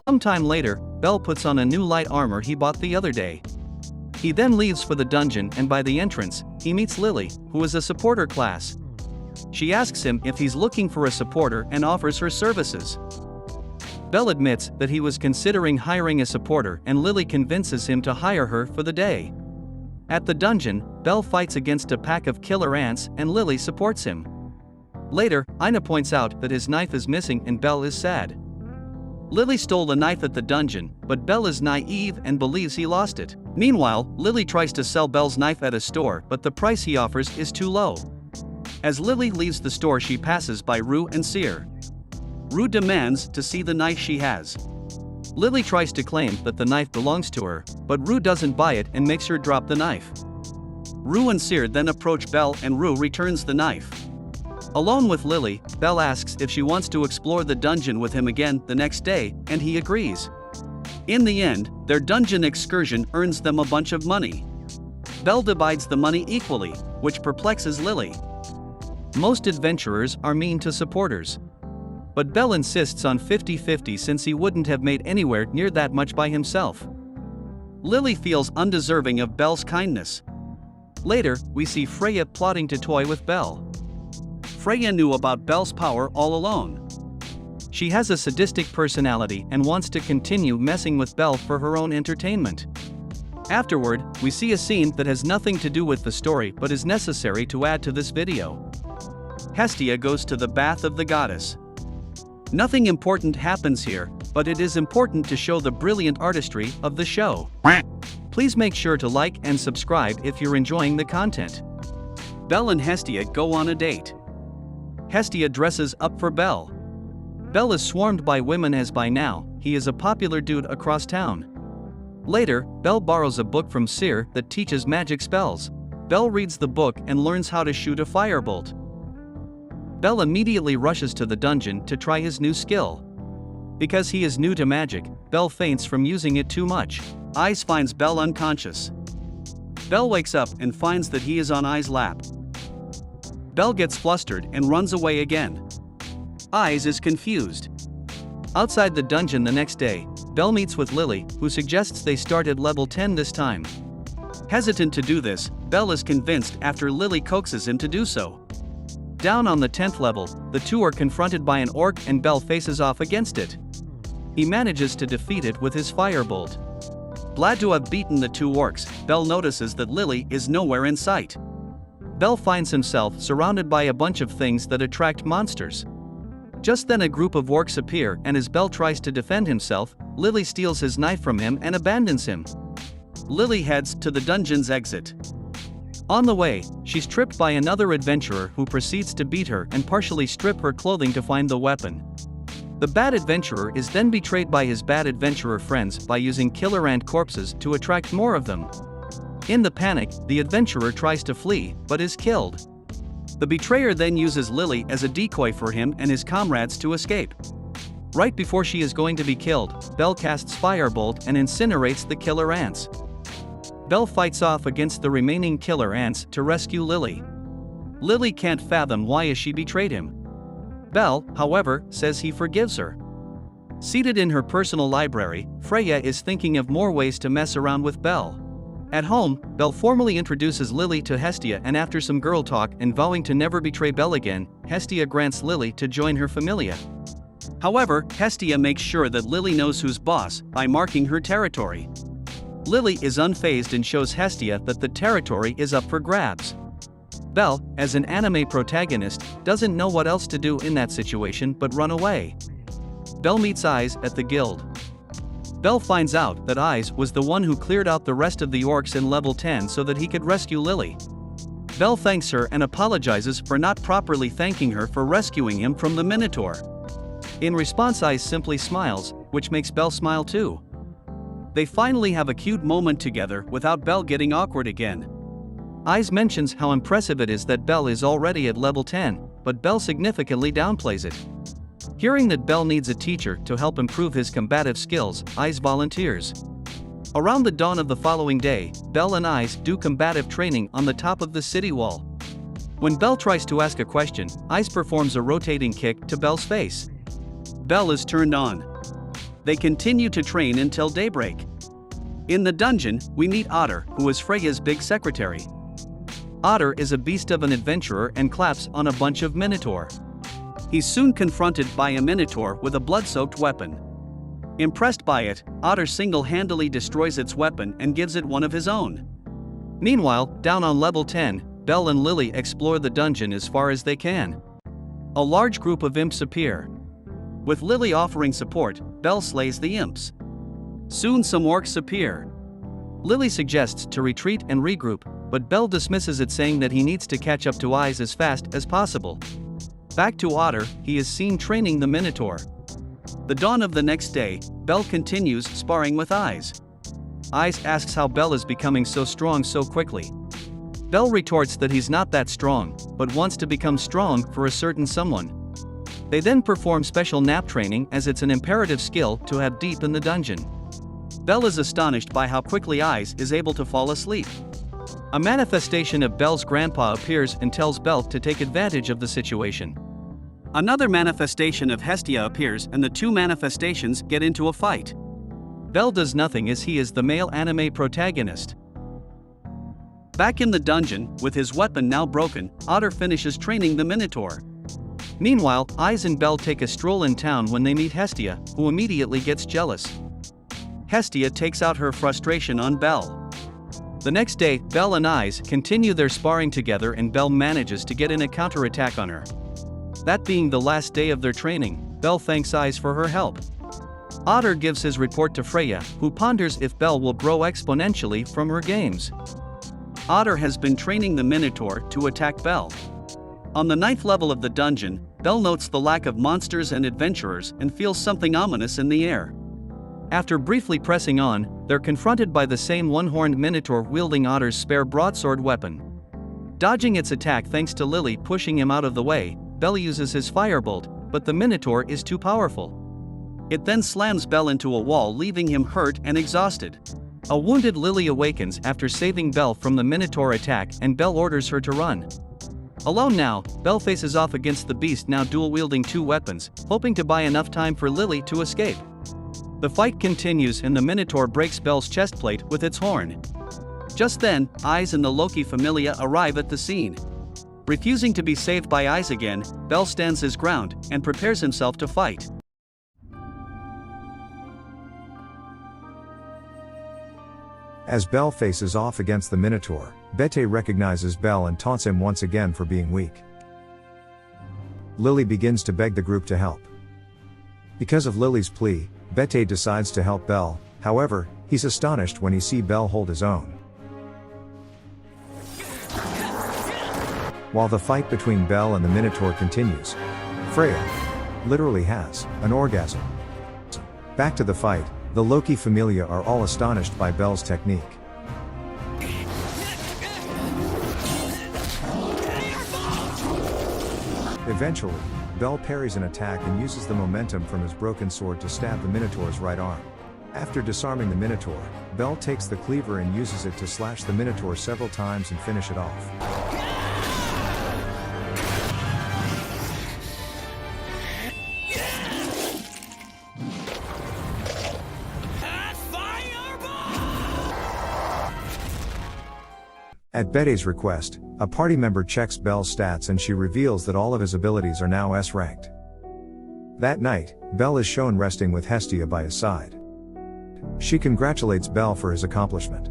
Sometime later, Bell puts on a new light armor he bought the other day. He then leaves for the dungeon, and by the entrance, he meets Lily, who is a supporter class. She asks him if he's looking for a supporter and offers her services. Bell admits that he was considering hiring a supporter, and Lily convinces him to hire her for the day. At the dungeon, Bell fights against a pack of killer ants, and Lily supports him. Later, Ina points out that his knife is missing and Bell is sad. Lily stole the knife at the dungeon, but Bell is naive and believes he lost it. Meanwhile, Lily tries to sell Bell's knife at a store, but the price he offers is too low. As Lily leaves the store, she passes by Rue and Seer. Rue demands to see the knife she has. Lily tries to claim that the knife belongs to her, but Rue doesn't buy it and makes her drop the knife. Rue and Seer then approach Bell, and Rue returns the knife. Alone with Lily, Bell asks if she wants to explore the dungeon with him again the next day, and he agrees. In the end, their dungeon excursion earns them a bunch of money. Bell divides the money equally, which perplexes Lily. Most adventurers are mean to supporters. But Bell insists on 50-50 since he wouldn't have made anywhere near that much by himself. Lily feels undeserving of Bell's kindness. Later, we see Freya plotting to toy with Bell. Freya knew about Bell's power all along. She has a sadistic personality and wants to continue messing with Bell for her own entertainment. Afterward, we see a scene that has nothing to do with the story but is necessary to add to this video. Hestia goes to the bath of the goddess. Nothing important happens here, but it is important to show the brilliant artistry of the show. Please make sure to like and subscribe if you're enjoying the content. Bell and Hestia go on a date. Hestia dresses up for Bell. Bell is swarmed by women as by now, he is a popular dude across town. Later, Bell borrows a book from Seer that teaches magic spells. Bell reads the book and learns how to shoot a firebolt. Bell immediately rushes to the dungeon to try his new skill. Because he is new to magic, Bell faints from using it too much. Ice finds Bell unconscious. Bell wakes up and finds that he is on I's lap. Bell gets flustered and runs away again. Eyes is confused. Outside the dungeon the next day, Bell meets with Lily, who suggests they start at level 10 this time. Hesitant to do this, Bell is convinced after Lily coaxes him to do so. Down on the 10th level, the two are confronted by an orc and Bell faces off against it. He manages to defeat it with his firebolt. Glad to have beaten the two orcs, Bell notices that Lily is nowhere in sight. Bell finds himself surrounded by a bunch of things that attract monsters. Just then a group of orcs appear, and as Bell tries to defend himself, Lily steals his knife from him and abandons him. Lily heads to the dungeon's exit. On the way, she's tripped by another adventurer who proceeds to beat her and partially strip her clothing to find the weapon. The bad adventurer is then betrayed by his bad adventurer friends by using killer ant corpses to attract more of them. In the panic, the adventurer tries to flee, but is killed. The betrayer then uses Lily as a decoy for him and his comrades to escape. Right before she is going to be killed, Bell casts Firebolt and incinerates the killer ants. Bell fights off against the remaining killer ants to rescue Lily. Lily can't fathom why she betrayed him. Bell, however, says he forgives her. Seated in her personal library, Freya is thinking of more ways to mess around with Bell. At home, Bell formally introduces Lily to Hestia, and after some girl talk and vowing to never betray Bell again, Hestia grants Lily to join her familia. However, Hestia makes sure that Lily knows who's boss by marking her territory. Lily is unfazed and shows Hestia that the territory is up for grabs. Bell, as an anime protagonist, doesn't know what else to do in that situation but run away. Bell meets Eyes at the guild. Bell finds out that Eyes was the one who cleared out the rest of the orcs in level 10 so that he could rescue Lily. Bell thanks her and apologizes for not properly thanking her for rescuing him from the Minotaur. In response, Eyes simply smiles, which makes Bell smile too. They finally have a cute moment together without Bell getting awkward again. Eyes mentions how impressive it is that Bell is already at level 10, but Bell significantly downplays it. Hearing that Bell needs a teacher to help improve his combative skills, Eyes volunteers. Around the dawn of the following day, Belle and Ice do combative training on the top of the city wall. When Belle tries to ask a question, Ice performs a rotating kick to Belle's face. Belle is turned on. They continue to train until daybreak. In the dungeon, we meet Otter, who is Freya's big secretary. Otter is a beast of an adventurer and claps on a bunch of minotaur. He's soon confronted by a minotaur with a blood-soaked weapon. Impressed by it, Otter single-handedly destroys its weapon and gives it one of his own. Meanwhile, down on level 10, Belle and Lily explore the dungeon as far as they can. A large group of imps appear. With Lily offering support, Belle slays the imps. Soon some orcs appear. Lily suggests to retreat and regroup, but Belle dismisses it, saying that he needs to catch up to Eyes as fast as possible. Back to Otter, he is seen training the Minotaur. The dawn of the next day, Belle continues sparring with Eyes. Eyes asks how Belle is becoming so strong so quickly. Belle retorts that he's not that strong, but wants to become strong for a certain someone. They then perform special nap training, as it's an imperative skill to have deep in the dungeon. Belle is astonished by how quickly Eyes is able to fall asleep. A manifestation of Belle's grandpa appears and tells Belle to take advantage of the situation. Another manifestation of Hestia appears and the two manifestations get into a fight. Belle does nothing as he is the male anime protagonist. Back in the dungeon, with his weapon now broken, Otter finishes training the Minotaur. Meanwhile, Eyes and Belle take a stroll in town when they meet Hestia, who immediately gets jealous. Hestia takes out her frustration on Belle. The next day, Belle and Eyes continue their sparring together and Belle manages to get in a counterattack on her. That being the last day of their training, Belle thanks Eyes for her help. Otter gives his report to Freya, who ponders if Belle will grow exponentially from her games. Otter has been training the Minotaur to attack Belle. On the 9th level of the dungeon, Belle notes the lack of monsters and adventurers and feels something ominous in the air. After briefly pressing on, they're confronted by the same one-horned Minotaur wielding Otter's spare broadsword weapon. Dodging its attack thanks to Lily pushing him out of the way, Belle uses his firebolt, but the Minotaur is too powerful. It then slams Belle into a wall, leaving him hurt and exhausted. A wounded Lily awakens after saving Belle from the Minotaur attack and Belle orders her to run. Alone now, Belle faces off against the beast, now dual-wielding two weapons, hoping to buy enough time for Lily to escape. The fight continues and the Minotaur breaks Belle's chestplate with its horn. Just then, Eyes and the Loki Familia arrive at the scene. Refusing to be saved by Eyes again, Belle stands his ground and prepares himself to fight. As Belle faces off against the Minotaur, Bete recognizes Belle and taunts him once again for being weak. Lily begins to beg the group to help. Because of Lily's plea, Bete decides to help Belle, however, he's astonished when he sees Belle hold his own. While the fight between Belle and the Minotaur continues, Freya literally has an orgasm. Back to the fight, the Loki Familia are all astonished by Belle's technique. Eventually, Belle parries an attack and uses the momentum from his broken sword to stab the Minotaur's right arm. After disarming the Minotaur, Belle takes the cleaver and uses it to slash the Minotaur several times and finish it off. At Bete's request, a party member checks Belle's stats and she reveals that all of his abilities are now S-ranked. That night, Belle is shown resting with Hestia by his side. She congratulates Belle for his accomplishment.